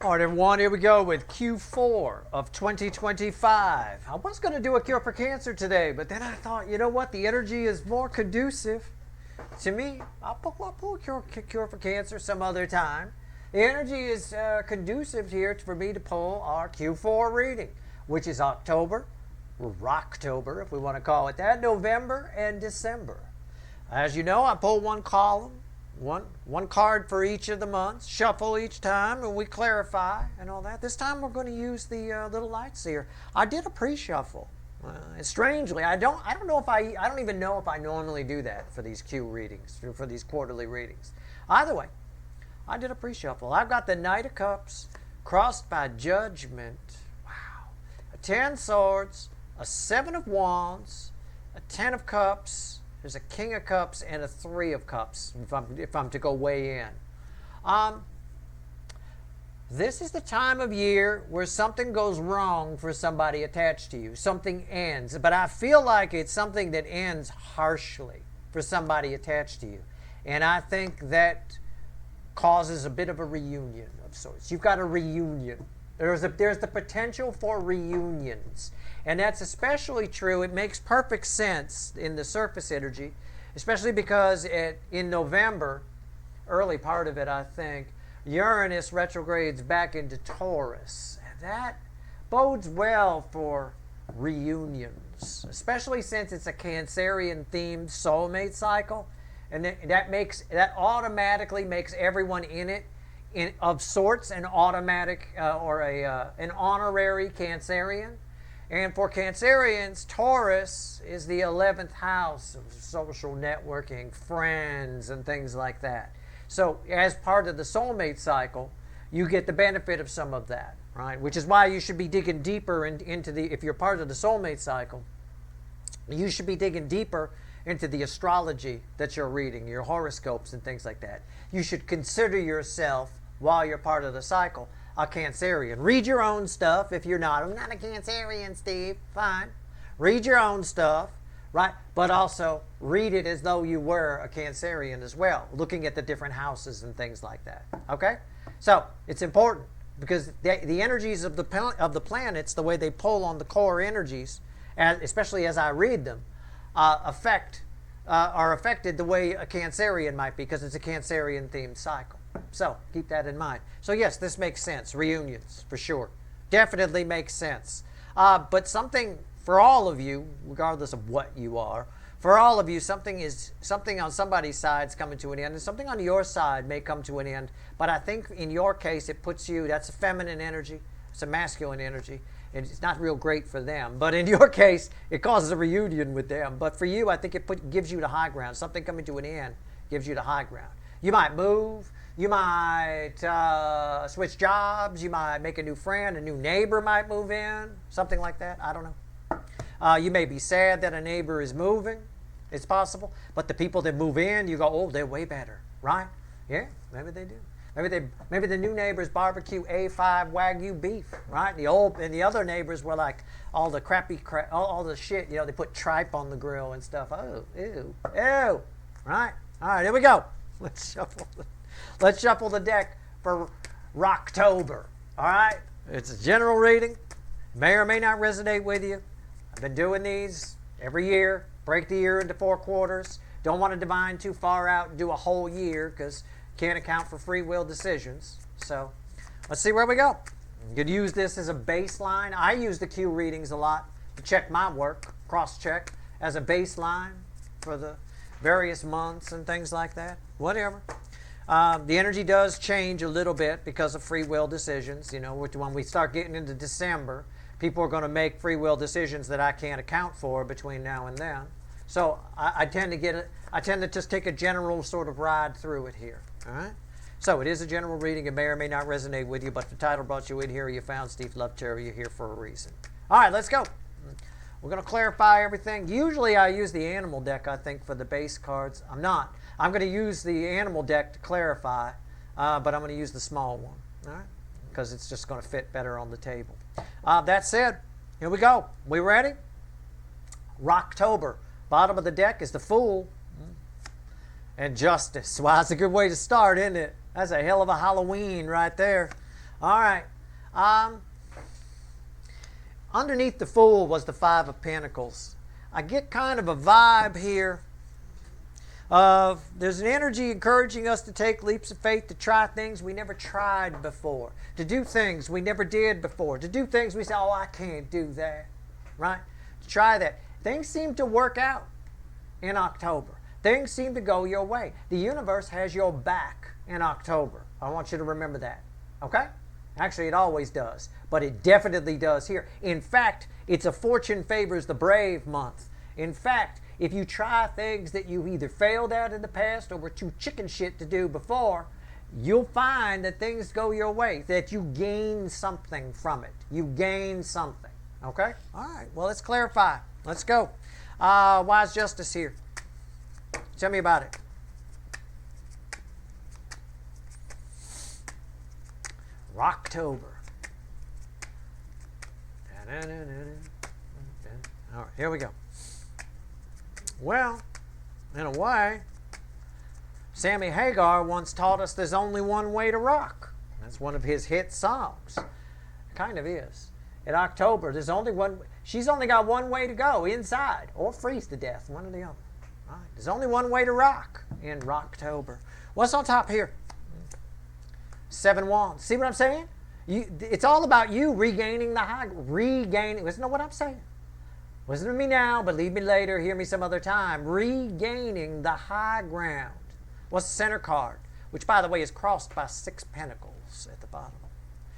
All right, everyone, here we go with Q4 of 2025. I was going to do a cure for cancer today, but then I thought, you know what? The energy is more conducive to me. I'll pull a cure for cancer some other time. The energy is conducive here for me to pull our Q4 reading, which is October, or Rocktober, if we want to call it that, November and December. As you know, I pull one column. One card for each of the months, shuffle each time, and we clarify and all that. This time we're going to use the little light seer. I did a pre-shuffle. Strangely, I don't even know if I normally do that for these Q readings, for these quarterly readings. Either way, I did a pre-shuffle. I've got the Knight of Cups crossed by Judgment. Wow. A 10 Swords, a 7 of Wands, a 10 of Cups. There's a King of Cups and a 3 of Cups, if I'm to go way in. This is the time of year where something goes wrong for somebody attached to you. Something ends. But I feel like it's something that ends harshly for somebody attached to you. And I think that causes a bit of a reunion of sorts. You've got a reunion. There's the potential for reunions. And that's especially true. It makes perfect sense in the surface energy, especially because in November, early part of it, I think, Uranus retrogrades back into Taurus. And that bodes well for reunions, especially since it's a Cancerian-themed soulmate cycle. And that automatically makes everyone in it of sorts an automatic or an honorary Cancerian. And for Cancerians, Taurus is the 11th house of social networking, friends, and things like that. So as part of the soulmate cycle, you get the benefit of some of that, right? Which is why you should be digging deeper into if you're part of the soulmate cycle, you should be digging deeper into the astrology that you're reading, your horoscopes and things like that. You should consider yourself, while you're part of the cycle, a Cancerian. Read your own stuff if you're not. I'm not a Cancerian, Steve. Fine. Read your own stuff, right? But also read it as though you were a Cancerian as well, looking at the different houses and things like that. Okay? So it's important because the energies of the planets, the way they pull on the core energies, especially as I read them, are affected the way a Cancerian might be because it's a Cancerian-themed cycle. So keep that in mind. So yes, this makes sense. Reunions, for sure. Definitely makes sense. But something for all of you, regardless of what you are, for all of you, something on somebody's side is coming to an end, and something on your side may come to an end. But I think in your case, it puts you, that's a feminine energy, it's a masculine energy, and it's not real great for them. But in your case, it causes a reunion with them. But for you, I think it gives you the high ground. Something coming to an end gives you the high ground. You might move. You might switch jobs. You might make a new friend. A new neighbor might move in. Something like that. I don't know. You may be sad that a neighbor is moving. It's possible. But the people that move in, you go, oh, they're way better. Right? Yeah, maybe they do. Maybe the new neighbors barbecue A5 Wagyu beef, right? And the other neighbors were like all the crappy all the shit, they put tripe on the grill and stuff. Oh, ew. Right? All right, here we go. Let's shuffle the deck for Rocktober. All right? It's a general reading. May or may not resonate with you. I've been doing these every year. Break the year into 4 quarters. Don't want to divine too far out and do a whole year because can't account for free will decisions. So let's see where we go. You could use this as a baseline. I use the Q readings a lot to check my work, cross-check, as a baseline for the various months and things like that. Whatever. The energy does change a little bit because of free will decisions. When we start getting into December, people are going to make free will decisions that I can't account for between now and then. So I tend to just take a general sort of ride through it here. All right? So it is a general reading. It may or may not resonate with you, but if the title brought you in here, you found Steve Love Terror, you're here for a reason. All right, let's go. We're going to clarify everything. Usually I use the animal deck, I think, for the base cards. I'm not. I'm going to use the animal deck to clarify, but I'm going to use the small one, all right? Because it's just going to fit better on the table. That said, here we go. We ready? Rocktober. Bottom of the deck is the Fool and Justice. Well, that's a good way to start, isn't it? That's a hell of a Halloween right there. All right. Underneath the Fool was the Five of Pentacles. I get kind of a vibe here of there's an energy encouraging us to take leaps of faith, to try things we never tried before, to do things we never did before, to do things we say, oh, I can't do that, right? To try that. Things seem to work out in October. Things seem to go your way. The universe has your back in October. I want you to remember that, okay? Actually, it always does, but it definitely does here. In fact, it's a fortune favors the brave month. In fact, if you try things that you either failed at in the past or were too chicken shit to do before, you'll find that things go your way, that you gain something from it. You gain something, okay? All right, well, let's clarify. Let's go. Wise Justice here. Tell me about it. Rocktober. All right, here we go. Well, in a way, Sammy Hagar once taught us there's only one way to rock. That's one of his hit songs. It kind of is. In October, there's only one. She's only got one way to go, inside, or freeze to death, one or the other. All right. There's only one way to rock in Rocktober. What's on top here? 7 wands. See what I'm saying? It's all about you regaining the high. Listen to what I'm saying. Listen to me now, believe me later, hear me some other time. Regaining the high ground. What's the center card? Which, by the way, is crossed by 6 pentacles at the bottom.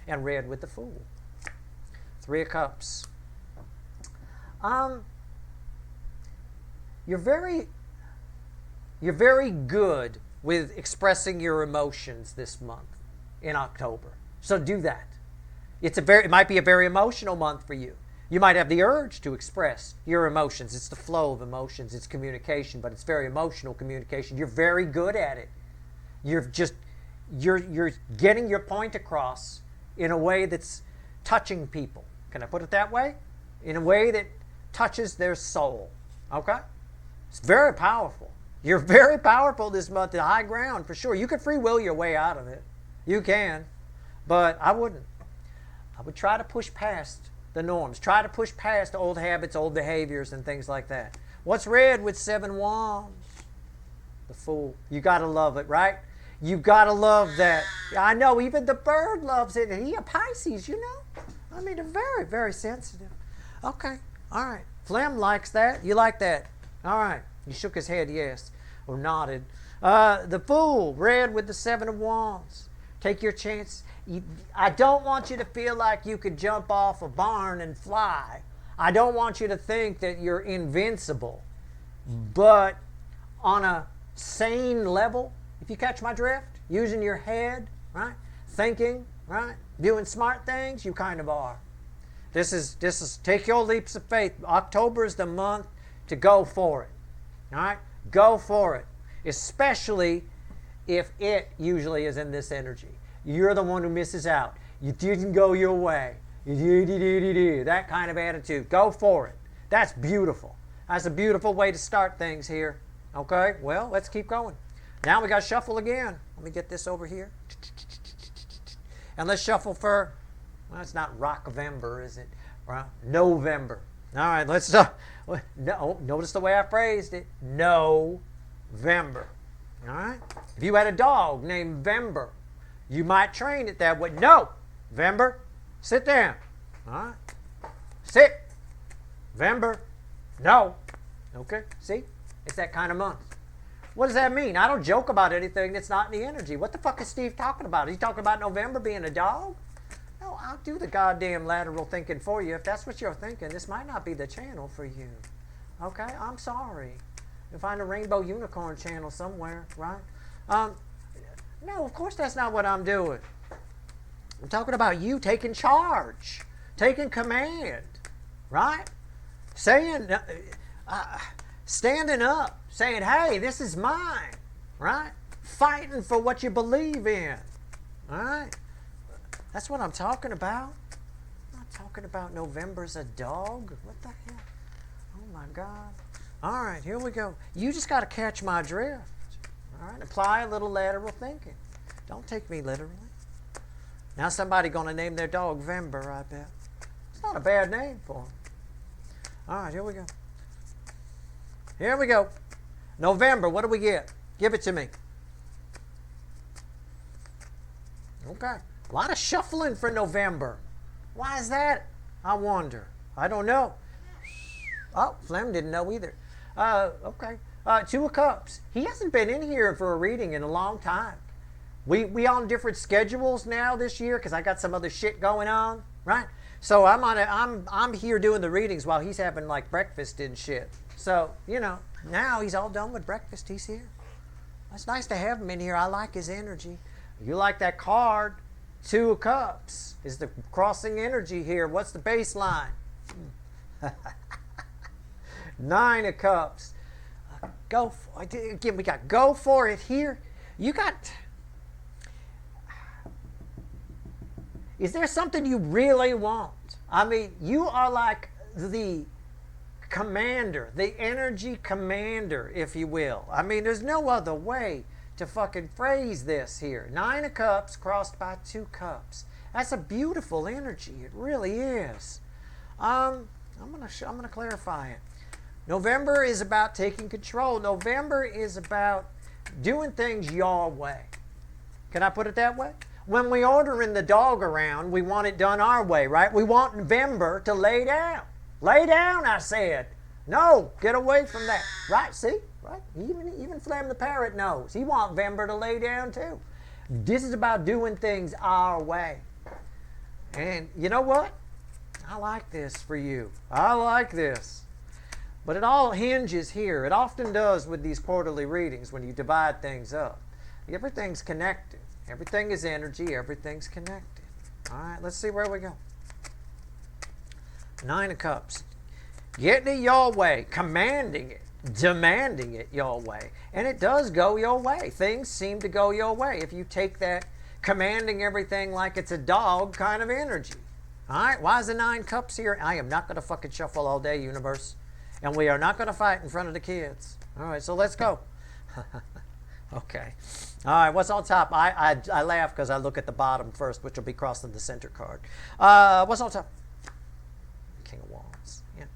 And red with the Fool. 3 of Cups. You're very good with expressing your emotions this month in October. So do that. It might be a very emotional month for you. You might have the urge to express your emotions. It's the flow of emotions. It's communication, but it's very emotional communication. You're very good at it. You're getting your point across in a way that's touching people. Can I put it that way? In a way that touches their soul. Okay? It's very powerful. You're very powerful this month, the high ground, for sure. You could free will your way out of it. You can. But I wouldn't. I would try to push past the norms. Try to push past old habits, old behaviors, and things like that. What's red with 7 wands? The Fool. You got to love it, right? You got to love that. I know, even the bird loves it. And he a Pisces, you know. I mean, they're very, very sensitive. Okay. All right. Flem likes that. You like that? All right. He shook his head, yes, or nodded. The Fool, red with the 7 of wands. Take your chance. I don't want you to feel like you could jump off a barn and fly. I don't want you to think that you're invincible. But on a sane level, if you catch my drift, using your head, right? Thinking, right? Doing smart things, you kind of are. This is take your leaps of faith. October is the month to go for it. All right? Go for it. Especially if it usually is in this energy. You're the one who misses out. You didn't go your way. That kind of attitude. Go for it. That's beautiful. That's a beautiful way to start things here. Okay? Well, let's keep going. Now we got to shuffle again. Let me get this over here. And let's shuffle for, well, it's not Rockvember, is it? November. All right, let's notice the way I phrased it. November. All right? If you had a dog named Vember, you might train it that way. No, Vember, sit down. All right? Sit. Vember, no. Okay, see? It's that kind of month. What does that mean? I don't joke about anything that's not in the energy. What the fuck is Steve talking about? Is he talking about November being a dog? No, I'll do the goddamn lateral thinking for you. If that's what you're thinking, this might not be the channel for you. Okay? I'm sorry. You'll find a Rainbow Unicorn channel somewhere, right? No, of course that's not what I'm doing. I'm talking about you taking charge, taking command, right? Saying, standing up, saying, hey, this is mine, right? Fighting for what you believe in, all right? That's what I'm talking about. I'm not talking about November's a dog. What the hell? Oh, my God. All right, here we go. You just got to catch my drift. All right, apply a little lateral thinking. Don't take me literally. Now somebody going to name their dog Vember, I bet. It's not a bad name for him. All right, here we go. Here we go. November, what do we get? Give it to me. Okay. A lot of shuffling for November. Why is that? I wonder. I don't know. Oh, Flem didn't know either. Okay. Two of Cups. He hasn't been in here for a reading in a long time. We on different schedules now this year because I got some other shit going on, right? So I'm here doing the readings while he's having like breakfast and shit. So, you know, now he's all done with breakfast. He's here. It's nice to have him in here. I like his energy. You like that card? Two of Cups is the crossing energy here. What's the baseline? Nine of Cups. Go for it. Again, we got go for it here. You got... Is there something you really want? I mean, you are like the commander, the energy commander, if you will. I mean, there's no other way to fucking phrase this here. Nine of Cups crossed by two cups. That's a beautiful energy. It really is. I'm gonna clarify it. November is about taking control. November is about doing things your way. Can I put it that way? When we ordering the dog around, we want it done our way, right? We want November to lay down. Lay down, I said. No, get away from that. Right, see? Right? Even Flam the Parrot knows. He wants November to lay down too. This is about doing things our way. And you know what? I like this for you. I like this. But it all hinges here. It often does with these quarterly readings when you divide things up. Everything's connected. Everything is energy. Everything's connected. All right, let's see where we go. Nine of Cups. Getting it your way. Commanding it. Demanding it your way. And it does go your way. Things seem to go your way if you take that commanding everything like it's a dog kind of energy. All right, why is the Nine Cups here? I am not going to fucking shuffle all day, universe. And we are not going to fight in front of the kids. All right, so let's go. Okay. All right, what's on top? I laugh because I look at the bottom first, which will be crossing the center card. What's on top? King of Wands. Yeah.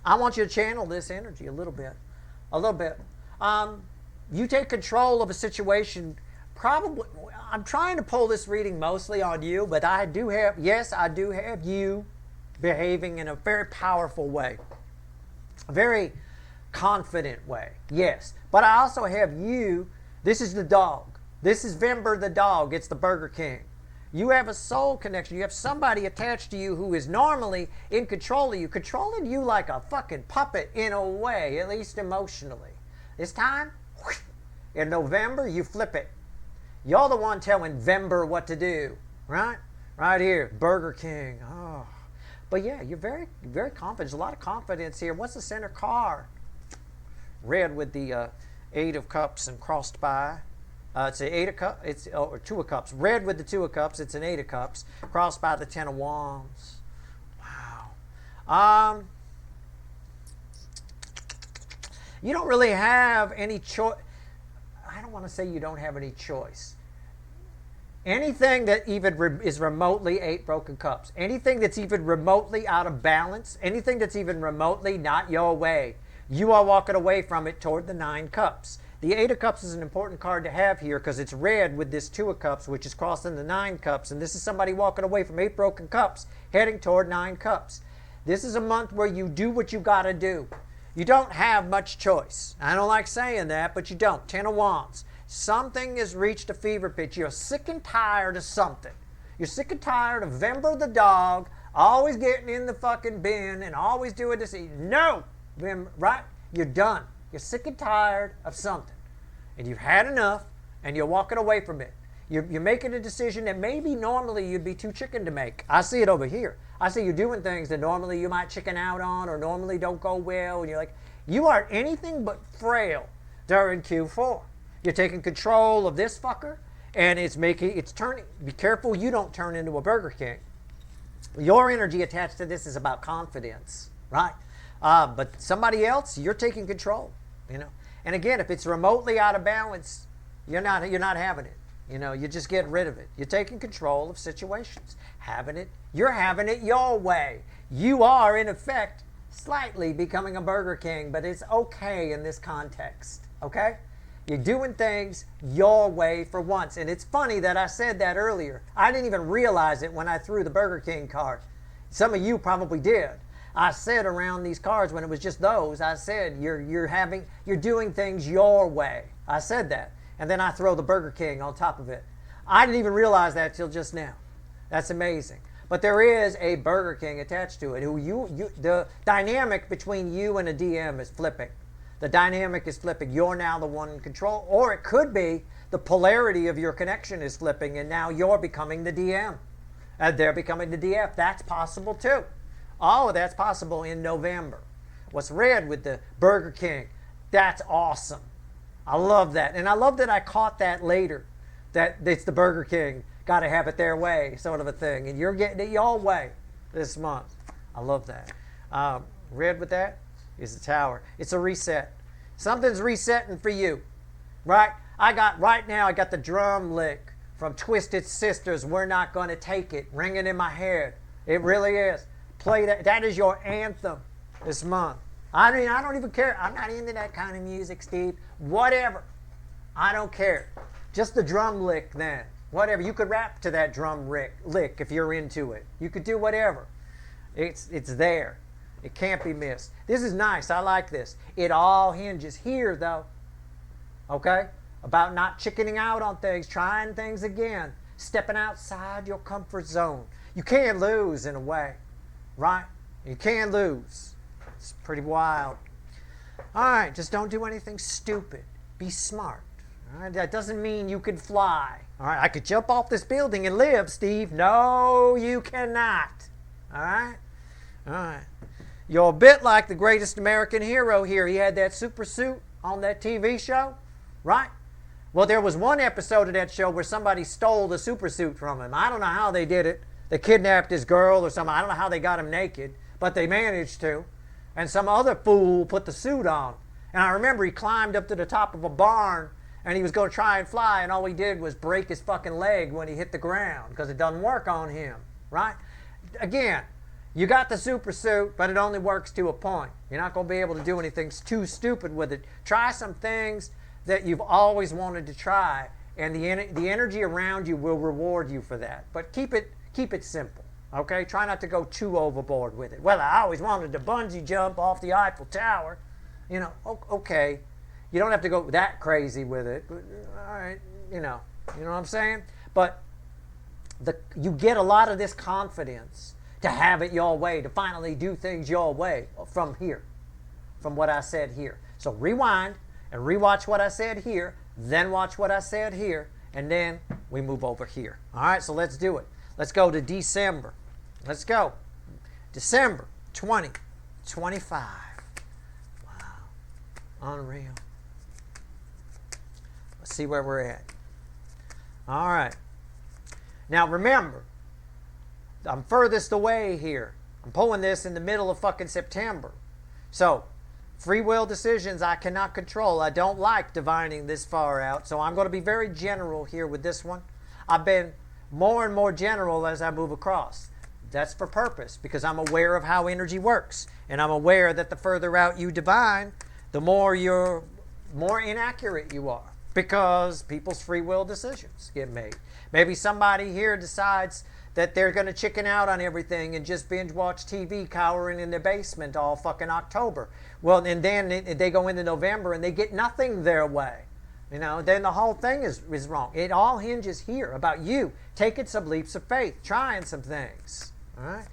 I want you to channel this energy a little bit. A little bit. You take control of a situation. Probably, I'm trying to pull this reading mostly on you, but I do have you behaving in a very powerful way. A very confident way, yes. But I also have you, this is the dog. This is Vember the dog. It's the Burger King. You have a soul connection. You have somebody attached to you who is normally in control of you, controlling you like a fucking puppet in a way, at least emotionally. This time, in November, you flip it. You're the one telling Vember what to do, right? Right here, Burger King. Oh. But yeah, you're very, very confident. There's a lot of confidence here. What's the center card? Red with the Eight of Cups and crossed by. It's an Eight of Cups. It's or Two of Cups. Red with the Two of Cups. It's an Eight of Cups crossed by the Ten of Wands. Wow. You don't really have any choice. I don't want to say you don't have any choice. Anything that even is remotely eight broken cups, anything that's even remotely out of balance, anything that's even remotely not your way, you are walking away from it toward the Nine Cups. The Eight of Cups is an important card to have here because it's red with this Two of Cups, which is crossing the Nine Cups. And this is somebody walking away from eight broken cups, heading toward Nine Cups. This is a month where you do what you got to do. You don't have much choice. I don't like saying that, but you don't. Ten of Wands. Something has reached a fever pitch. You're sick and tired of something. You're sick and tired of Vember the dog, always getting in the fucking bin and always doing this. No! Right? You're done. You're sick and tired of something. And you've had enough, and you're walking away from it. You're making a decision that maybe normally you'd be too chicken to make. I see it over here. I see you doing things that normally you might chicken out on or normally don't go well. And you're like, you are anything but frail during Q4. You're taking control of this fucker, and it's turning. Be careful you don't turn into a Burger King. Your energy attached to this is about confidence, right? But somebody else, you're taking control, you know. And again, if it's remotely out of balance, you're not having it. You know, you just get rid of it. You're taking control of situations. You're having it your way. You are, in effect, slightly becoming a Burger King, but it's okay in this context, okay? You're doing things your way for once. And it's funny that I said that earlier. I didn't even realize it when I threw the Burger King card. Some of you probably did. I said around these cards when it was just those, I said you're doing things your way. I said that. And then I throw the Burger King on top of it. I didn't even realize that till just now. That's amazing. But there is a Burger King attached to it. The dynamic between you and a DM is flipping. The dynamic is flipping. You're now the one in control. Or it could be the polarity of your connection is flipping and now you're becoming the DM. And they're becoming the DF. That's possible too. Oh, that's possible in November. What's red with the Burger King? That's awesome. I love that. And I love that I caught that later. That it's the Burger King. Got to have it their way, sort of a thing. And you're getting it your way this month. I love that. Red with that is the Tower. It's a reset. Something's resetting for you, right? I got the drum lick from Twisted Sisters, We're Not Gonna Take It, ringing in my head. It really is. Play that. That is your anthem this month. I mean, I don't even care. I'm not into that kind of music, Steve. Whatever. I don't care. Just the drum lick then. Whatever. You could rap to that drum lick if you're into it. You could do whatever. It's there. It can't be missed. This is nice. I like this. It all hinges here, though. Okay? About not chickening out on things, trying things again, stepping outside your comfort zone. You can't lose in a way, right? You can't lose. It's pretty wild. All right, just don't do anything stupid. Be smart. All right? That doesn't mean you can fly. All right, I could jump off this building and live, Steve. No, you cannot. All right? All right. You're a bit like the greatest American hero here. He had that super suit on that TV show, right? Well, there was one episode of that show where somebody stole the super suit from him. I don't know how they did it. They kidnapped his girl or something. I don't know how they got him naked, but they managed to. And some other fool put the suit on. And I remember he climbed up to the top of a barn and he was going to try and fly, and all he did was break his fucking leg when he hit the ground because it doesn't work on him, right? Again, you got the super suit, but it only works to a point. You're not going to be able to do anything too stupid with it. Try some things that you've always wanted to try, and the energy around you will reward you for that. But keep it simple, okay? Try not to go too overboard with it. Well, I always wanted to bungee jump off the Eiffel Tower. You know, okay. You don't have to go that crazy with it. But, all right, you know what I'm saying? But you get a lot of this confidence to have it your way, to finally do things your way from here, from what I said here. So rewind and rewatch what I said here, then watch what I said here, and then we move over here. All right, so let's do it. Let's go to December. Let's go. December 2025. Wow. Unreal. Let's see where we're at. All right. Now remember, I'm furthest away here. I'm pulling this in the middle of fucking September. So, free will decisions I cannot control. I don't like divining this far out, so I'm going to be very general here with this one. I've been more and more general as I move across. That's for purpose, because I'm aware of how energy works, and I'm aware that the further out you divine, the more inaccurate you are, because people's free will decisions get made. Maybe somebody here decides that they're going to chicken out on everything and just binge watch TV cowering in their basement all fucking October. Well, and then they go into November and they get nothing their way. Then the whole thing is wrong. It all hinges here about you taking some leaps of faith, trying some things. All right?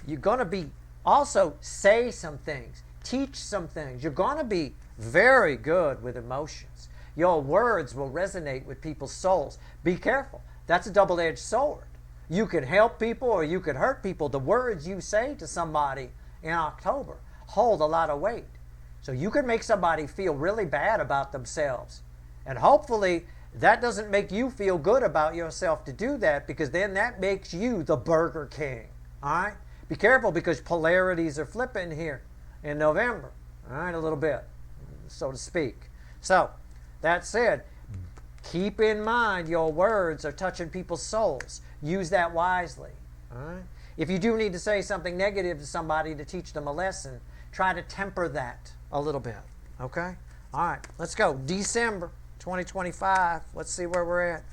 You're going to be also say some things, teach some things. You're going to be very good with emotions. Your words will resonate with people's souls. Be careful. That's a double-edged sword. You can help people or you can hurt people. The words you say to somebody in October hold a lot of weight. So you can make somebody feel really bad about themselves. And hopefully that doesn't make you feel good about yourself to do that, because then that makes you the Burger King. All right? Be careful, because polarities are flipping here in November. All right, a little bit, so to speak. So, that said, Keep in mind your words are touching people's souls. Use that wisely. All right? If you do need to say something negative to somebody to teach them a lesson, try to temper that a little bit. Okay? All right, let's go. December 2025. Let's see where we're at.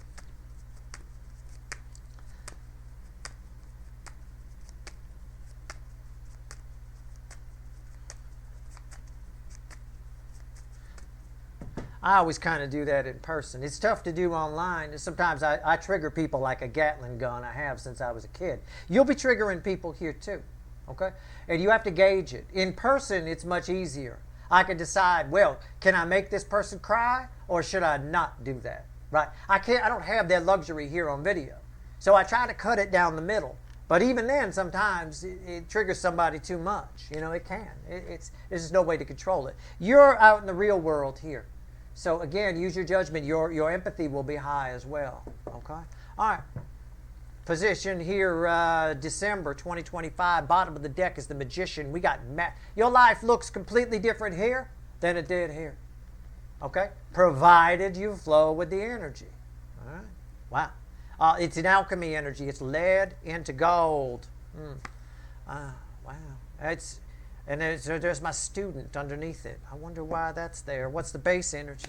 I always kind of do that in person. It's tough to do online. Sometimes I trigger people like a Gatling gun I have since I was a kid. You'll be triggering people here too, okay? And you have to gauge it. In person, it's much easier. I can decide, well, can I make this person cry or should I not do that, right? I don't have that luxury here on video. So I try to cut it down the middle. But even then, sometimes it triggers somebody too much. You know, it can. There's just no way to control it. You're out in the real world here. So again, use your judgment. Your empathy will be high as well. Okay? All right. Position here, December 2025. Bottom of the deck is the Magician. We got your life looks completely different here than it did here. Okay? Provided you flow with the energy. All right? Wow. It's an alchemy energy. It's lead into gold. Wow. And there's my student underneath it. I wonder why that's there. What's the base energy?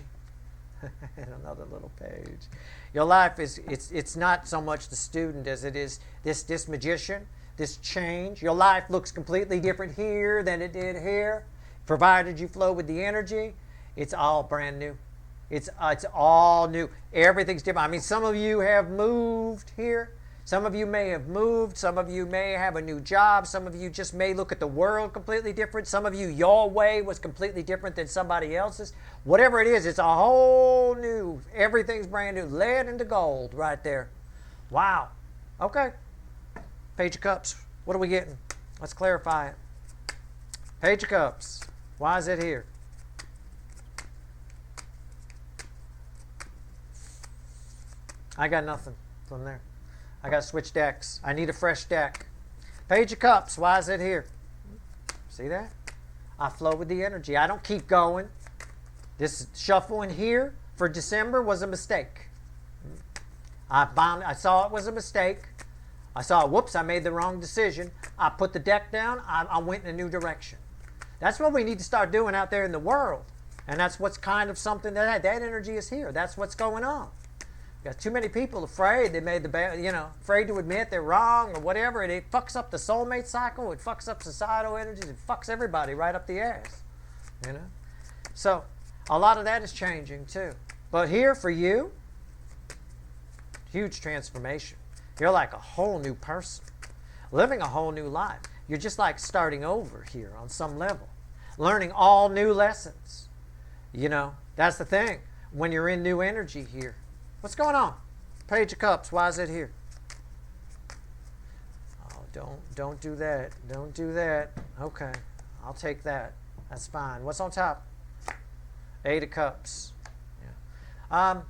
And another little page. Your life it's not so much the student as it is this magician, this change. Your life looks completely different here than it did here. Provided you flow with the energy, it's all brand new. It's all new. Everything's different. I mean, some of you have moved here. Some of you may have moved. Some of you may have a new job. Some of you just may look at the world completely different. Some of you, your way was completely different than somebody else's. Whatever it is, it's a whole new, everything's brand new. Lead into gold right there. Wow. Okay. Page of Cups. What are we getting? Let's clarify it. Page of Cups. Why is it here? I got nothing from there. I got to switch decks. I need a fresh deck. Page of Cups. Why is it here? See that? I flow with the energy. I don't keep going. This shuffle in here for December was a mistake. I saw it was a mistake. I saw, whoops, I made the wrong decision. I put the deck down. I went in a new direction. That's what we need to start doing out there in the world. And that's what's kind of something that energy is here. That's what's going on. Got too many people afraid they made the bad, afraid to admit they're wrong or whatever. It fucks up the soulmate cycle. It fucks up societal energies. It fucks everybody right up the ass. So a lot of that is changing too. But here for you, huge transformation. You're like a whole new person, living a whole new life. You're just like starting over here on some level, learning all new lessons. That's the thing. When you're in new energy here. What's going on? Page of Cups. Why is it here? Oh, don't do that. Don't do that. Okay, I'll take that. That's fine. What's on top? Eight of Cups. Yeah.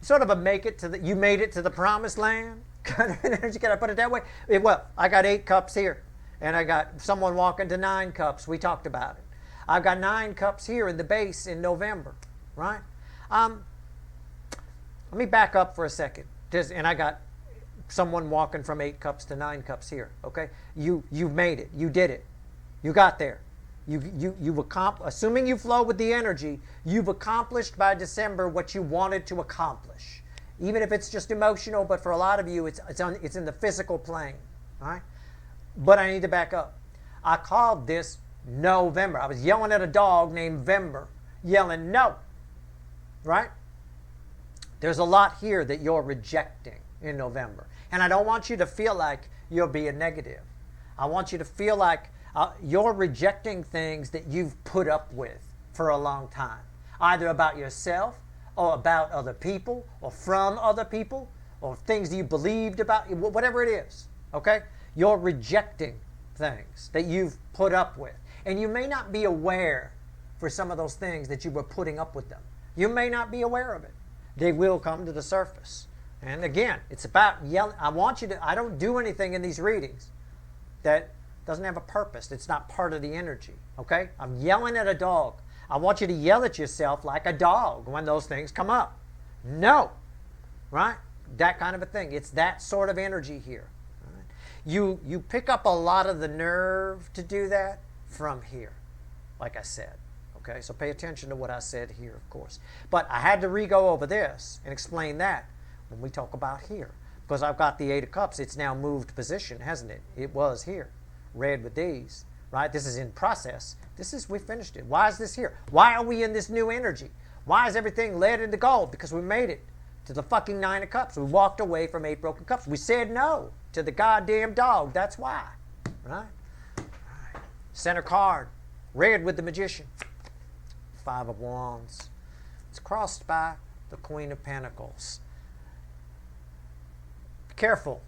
Sort of a you made it to the promised land kind of energy. Can I put it that way? Well, I got 8 cups here, and I got someone walking to 9 cups. We talked about it. I've got 9 cups here in the base in November, right? Let me back up for a second. And I got someone walking from 8 cups to 9 cups here. Okay, you made it. You did it. You got there. You've accomplished. Assuming you flow with the energy, you've accomplished by December what you wanted to accomplish. Even if it's just emotional, but for a lot of you, it's in the physical plane. All right. But I need to back up. I called this November. I was yelling at a dog named Vember, yelling no. Right. There's a lot here that you're rejecting in November. And I don't want you to feel like you're being negative. I want you to feel like you're rejecting things that you've put up with for a long time. Either about yourself or about other people or from other people or things that you believed about, whatever it is. Okay? You're rejecting things that you've put up with. And you may not be aware for some of those things that you were putting up with them. You may not be aware of it. They will come to the surface. And again, it's about yelling. I don't do anything in these readings that doesn't have a purpose. It's not part of the energy. Okay? I'm yelling at a dog. I want you to yell at yourself like a dog when those things come up. No. Right? That kind of a thing. It's that sort of energy here. Right? You pick up a lot of the nerve to do that from here, like I said. Okay, so pay attention to what I said here, of course. But I had to re-go over this and explain that when we talk about here. Because I've got the Eight of Cups. It's now moved position, hasn't it? It was here. Red with these. Right? This is in process. We finished it. Why is this here? Why are we in this new energy? Why is everything led into gold? Because we made it to the fucking Nine of Cups. We walked away from 8 broken cups. We said no to the goddamn dog. That's why. Right? Center card. Red with the Magician. 5 of Wands. It's crossed by the Queen of Pentacles. Be careful.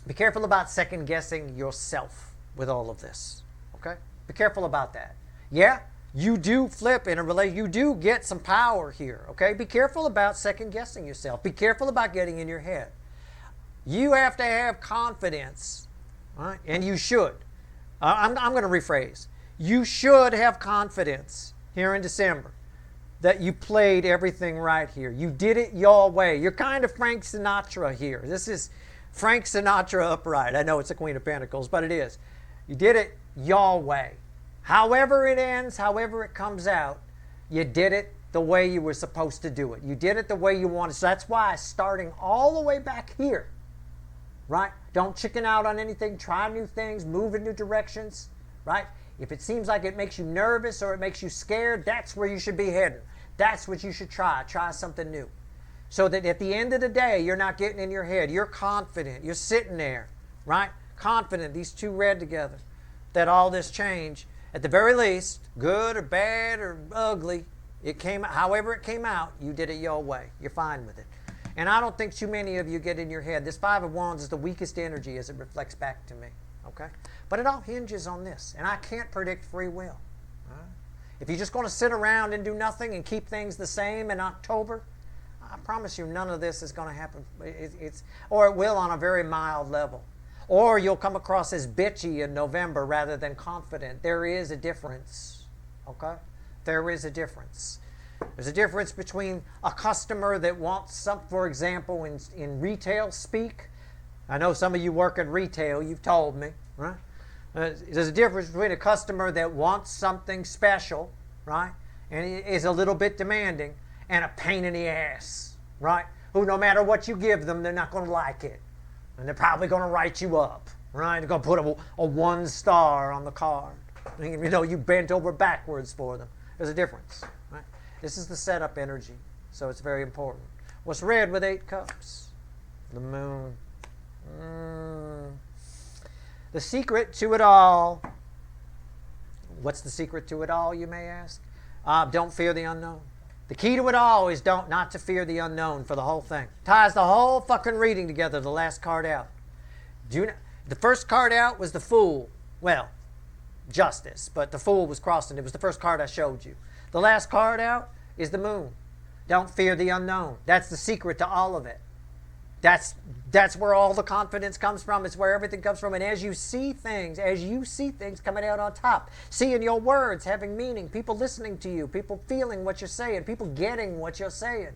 Be careful about second guessing yourself with all of this. Okay? Be careful about that. Yeah, you do flip in a relationship. You do get some power here. Okay? Be careful about second guessing yourself. Be careful about getting in your head. You have to have confidence. Right? And you should. I'm going to rephrase. You should have confidence here in December that you played everything right here. You did it your way. You're kind of Frank Sinatra here. This is Frank Sinatra upright. I know it's a Queen of Pentacles, but it is. You did it your way. However it ends, however it comes out, you did it the way you were supposed to do it. You did it the way you wanted. So that's why starting all the way back here, right? Don't chicken out on anything. Try new things. Move in new directions, right? If it seems like it makes you nervous or it makes you scared, that's where you should be heading. That's what you should try. Try something new. So that at the end of the day, you're not getting in your head. You're confident. You're sitting there, right? Confident, these two read together, that all this change, at the very least, good or bad or ugly, it came out, however it came out, you did it your way. You're fine with it. And I don't think too many of you get in your head. This 5 of Wands is the weakest energy as it reflects back to me. Okay? But it all hinges on this. And I can't predict free will. Right? If you're just going to sit around and do nothing and keep things the same in October, I promise you none of this is going to happen. Or it will on a very mild level. Or you'll come across as bitchy in November rather than confident. There is a difference. Okay? There is a difference. There's a difference between a customer that wants some, for example, in retail speak. I know some of you work in retail, you've told me, right? There's a difference between a customer that wants something special, right? And is a little bit demanding, and a pain in the ass, right? Who no matter what you give them, they're not going to like it. And they're probably going to write you up, right? They're going to put a 1 star on the card. You know, you bent over backwards for them. There's a difference, right? This is the setup energy, so it's very important. What's red with 8 cups? The moon. The secret to it all. What's the secret to it all, you may ask? Don't fear the unknown. The key to it all is not to fear the unknown for the whole thing. Ties the whole fucking reading together, the last card out. The first card out was the Fool. Well, Justice, but the Fool was crossing. It was the first card I showed you. The last card out is the Moon. Don't fear the unknown. That's the secret to all of it. That's where all the confidence comes from. It's where everything comes from. And as you see things coming out on top, seeing your words having meaning, people listening to you, people feeling what you're saying, people getting what you're saying.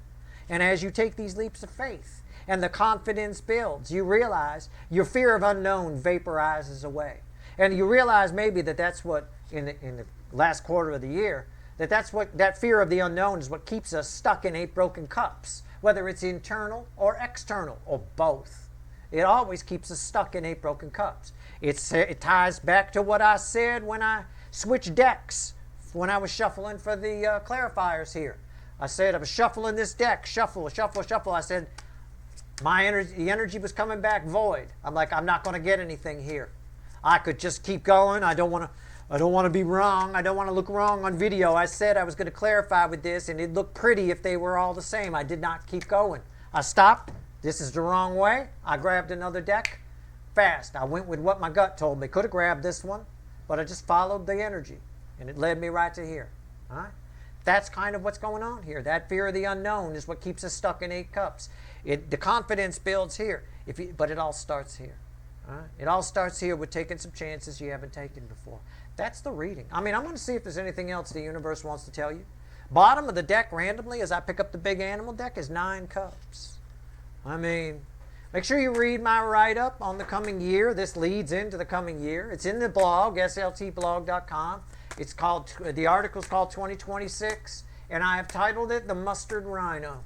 And as you take these leaps of faith and the confidence builds, you realize your fear of unknown vaporizes away. And you realize maybe that's what, in the last quarter of the year, that fear of the unknown is what keeps us stuck in 8 broken cups. Whether it's internal or external, or both. It always keeps us stuck in 8 broken cups. It ties back to what I said when I switched decks, when I was shuffling for the clarifiers here. I said I was shuffling this deck, shuffle. I said the energy was coming back void. I'm like, I'm not going to get anything here. I could just keep going. I don't want to be wrong. I don't want to look wrong on video. I said I was going to clarify with this, and it'd look pretty if they were all the same. I did not keep going. I stopped. This is the wrong way. I grabbed another deck fast. I went with what my gut told me. Could have grabbed this one, but I just followed the energy, and it led me right to here. All right? That's kind of what's going on here. That fear of the unknown is what keeps us stuck in 8 cups. The confidence builds here, but it all starts here. All right? It all starts here with taking some chances you haven't taken before. That's the reading. I mean, I'm going to see if there's anything else the universe wants to tell you. Bottom of the deck randomly as I pick up the big animal deck is 9 cups. I mean, make sure you read my write-up on the coming year. This leads into the coming year. It's in the blog, sltblog.com. It's called, the article's called 2026, and I have titled it The Mustard Rhino,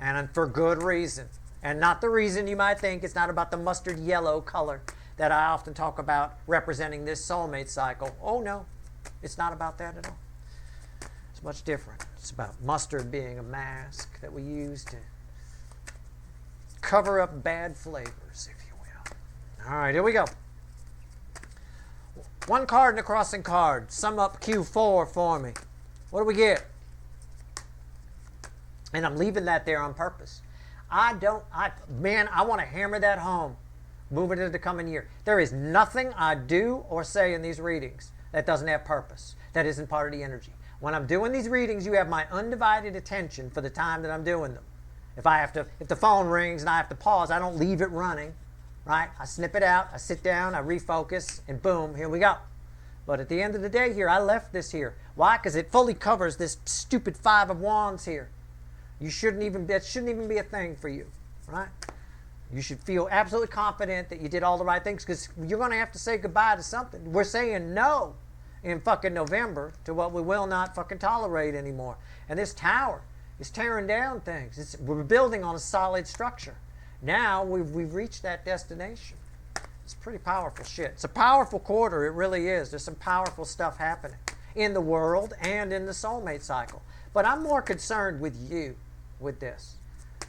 and for good reason. And not the reason you might think. It's not about the mustard yellow color that I often talk about representing this soulmate cycle. Oh no, it's not about that at all. It's much different. It's about mustard being a mask that we use to cover up bad flavors, if you will. All right, here we go. One card and a crossing card. Sum up Q4 for me. What do we get? And I'm leaving that there on purpose. I want to hammer that home moving into the coming year. There is nothing I do or say in these readings that doesn't have purpose, that isn't part of the energy. When I'm doing these readings, you have my undivided attention for the time that I'm doing them. If the phone rings and I have to pause, I don't leave it running, right? I snip it out, I sit down, I refocus, and boom, here we go. But at the end of the day here, I left this here. Why? Because it fully covers this stupid 5 of Wands here. That shouldn't even be a thing for you, right? You should feel absolutely confident that you did all the right things, because you're going to have to say goodbye to something. We're saying no in fucking November to what we will not fucking tolerate anymore. And this tower is tearing down things. We're building on a solid structure. Now we've reached that destination. It's pretty powerful shit. It's a powerful quarter. It really is. There's some powerful stuff happening in the world and in the soulmate cycle. But I'm more concerned with you, with this.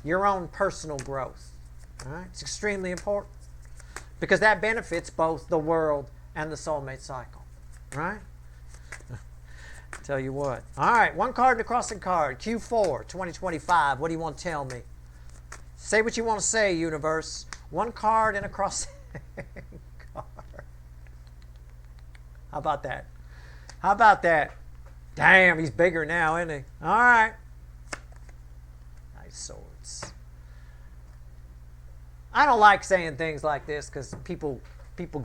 Your own personal growth. All right? It's extremely important, because that benefits both the world and the soulmate cycle. Right? Tell you what. All right, one card and a crossing card. Q4 2025. What do you want to tell me? Say what you want to say, universe. One card and a crossing card. How about that? How about that? Damn, he's bigger now, isn't he? All right. Nice swords. I don't like saying things like this because people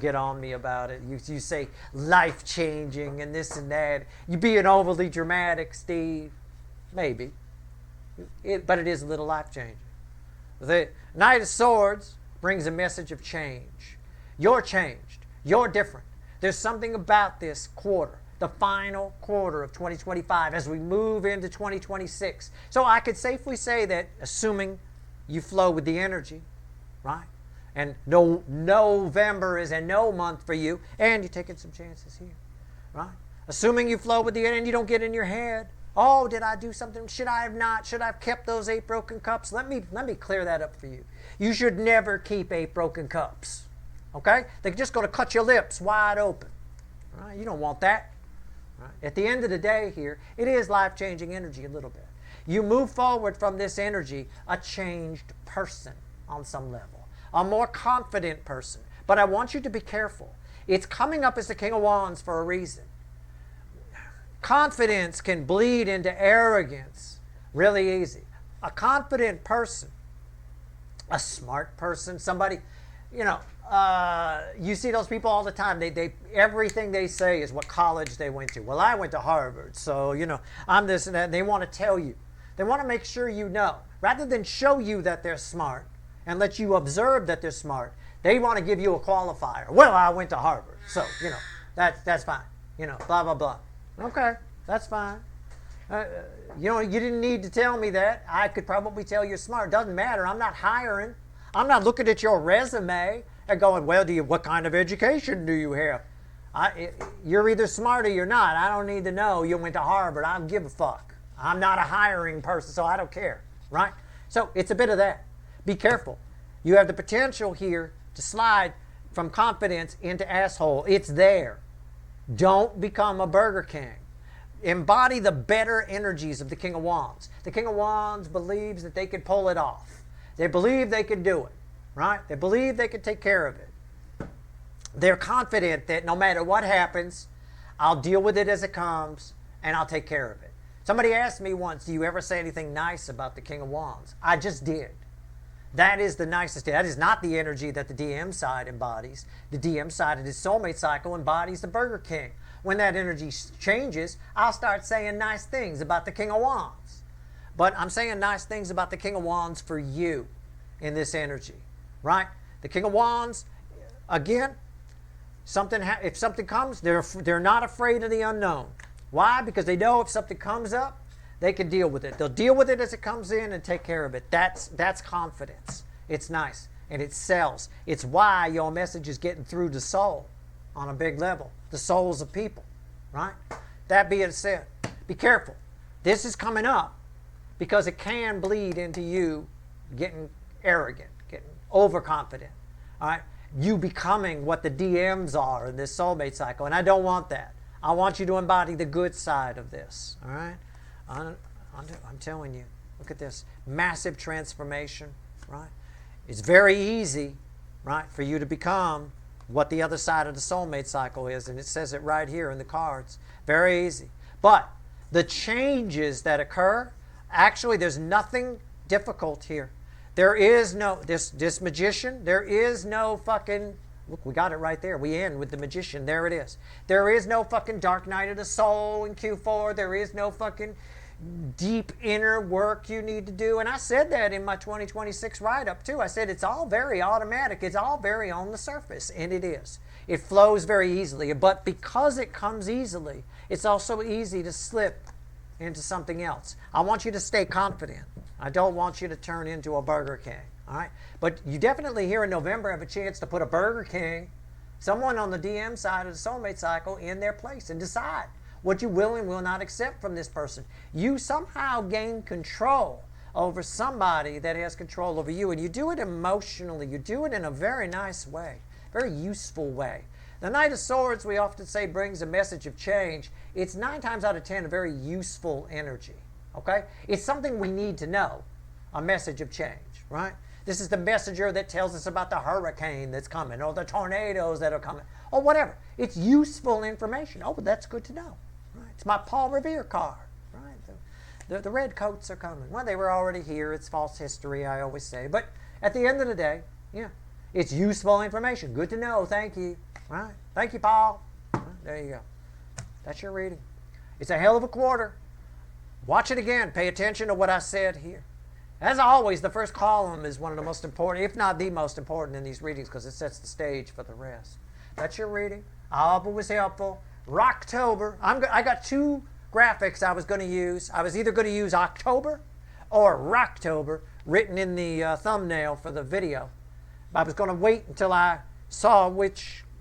get on me about it. You say life-changing and this and that. You're being overly dramatic, Steve. Maybe. But it is a little life-changing. The Knight of Swords brings a message of change. You're changed. You're different. There's something about this quarter, the final quarter of 2025, as we move into 2026. So I could safely say that, assuming you flow with the energy, right? And no, November is a no month for you, and you're taking some chances here, right? Assuming you flow with the energy and you don't get in your head, oh, did I do something? Should I have not? Should I have kept those 8 broken cups? Let me clear that up for you. You should never keep 8 broken cups, okay? They're just going to cut your lips wide open, right? You don't want that. Right? At the end of the day here, it is life-changing energy a little bit. You move forward from this energy a changed person on some level, a more confident person. But I want you to be careful. It's coming up as the King of Wands for a reason. Confidence can bleed into arrogance really easy. A confident person, a smart person, somebody, you see those people all the time. They everything they say is what college they went to. Well, I went to Harvard, so, I'm this and that. And they want to tell you. They want to make sure you know. Rather than show you that they're smart and let you observe that they're smart, they want to give you a qualifier. Well, I went to Harvard, so, that's fine. Blah, blah, blah. Okay, that's fine. You didn't need to tell me that. I could probably tell you're smart. Doesn't matter. I'm not hiring. I'm not looking at your resume and going, well, what kind of education do you have? You're either smart or you're not. I don't need to know you went to Harvard. I don't give a fuck. I'm not a hiring person, so I don't care, right? So it's a bit of that. Be careful. You have the potential here to slide from confidence into asshole. It's there. Don't become a Burger King. Embody the better energies of the King of Wands. The King of Wands believes that they can pull it off. They believe they can do it, right? They believe they can take care of it. They're confident that no matter what happens, I'll deal with it as it comes, and I'll take care of it. Somebody asked me once, do you ever say anything nice about the King of Wands? I just did. That is the nicest. That is not the energy that the DM side embodies. The DM side of his soulmate cycle embodies the Burger King. When that energy changes, I'll start saying nice things about the King of Wands. But I'm saying nice things about the King of Wands for you in this energy, right? The King of Wands, again, if something comes, they're not afraid of the unknown. Why? Because they know if something comes up, they can deal with it. They'll deal with it as it comes in and take care of it. That's confidence. It's nice and it sells. It's why your message is getting through to soul on a big level. The souls of people, right? That being said, be careful. This is coming up because it can bleed into you getting arrogant, getting overconfident, all right? You becoming what the DMs are in this soulmate cycle, and I don't want that. I want you to embody the good side of this, all right? I'm telling you, look at this massive transformation, right? It's very easy, right, for you to become what the other side of the soulmate cycle is, and it says it right here in the cards. Very easy. But the changes that occur, actually, there's nothing difficult here. There is no, this magician, there is no fucking, look, we got it right there. We end with the magician. There it is. There is no fucking dark night of the soul in Q4. There is no fucking deep inner work you need to do. And I said that in my 2026 write-up too. I said it's all very automatic. It's all very on the surface. And it is. It flows very easily. But because it comes easily, it's also easy to slip into something else. I want you to stay confident. I don't want you to turn into a Burger King. All right? But you definitely here in November have a chance to put a Burger King, someone on the DM side of the soulmate cycle, in their place and decide what you will and will not accept from this person. You somehow gain control over somebody that has control over you, and you do it emotionally. You do it in a very nice way, very useful way. The Knight of Swords, we often say, brings a message of change. It's 9 times out of 10 a very useful energy, okay? It's something we need to know, a message of change, right? This is the messenger that tells us about the hurricane that's coming, or the tornadoes that are coming, or whatever. It's useful information. Oh, but that's good to know. Right? It's my Paul Revere card. Right? The red coats are coming. Well, they were already here. It's false history, I always say. But at the end of the day, yeah, it's useful information. Good to know. Thank you. Right? Thank you, Paul. Right? There you go. That's your reading. It's a hell of a quarter. Watch it again. Pay attention to what I said here. As always, the first column is one of the most important, if not the most important in these readings, because it sets the stage for the rest. That's your reading. I hope it was helpful. Rocktober. I got 2 graphics I was going to use. I was either going to use October or Rocktober written in the thumbnail for the video. I was going to wait until I saw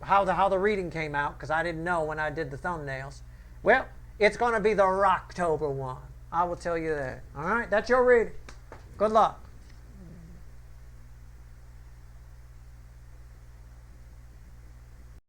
how the reading came out, because I didn't know when I did the thumbnails. Well, it's going to be the Rocktober one. I will tell you that. All right, that's your reading. Good luck.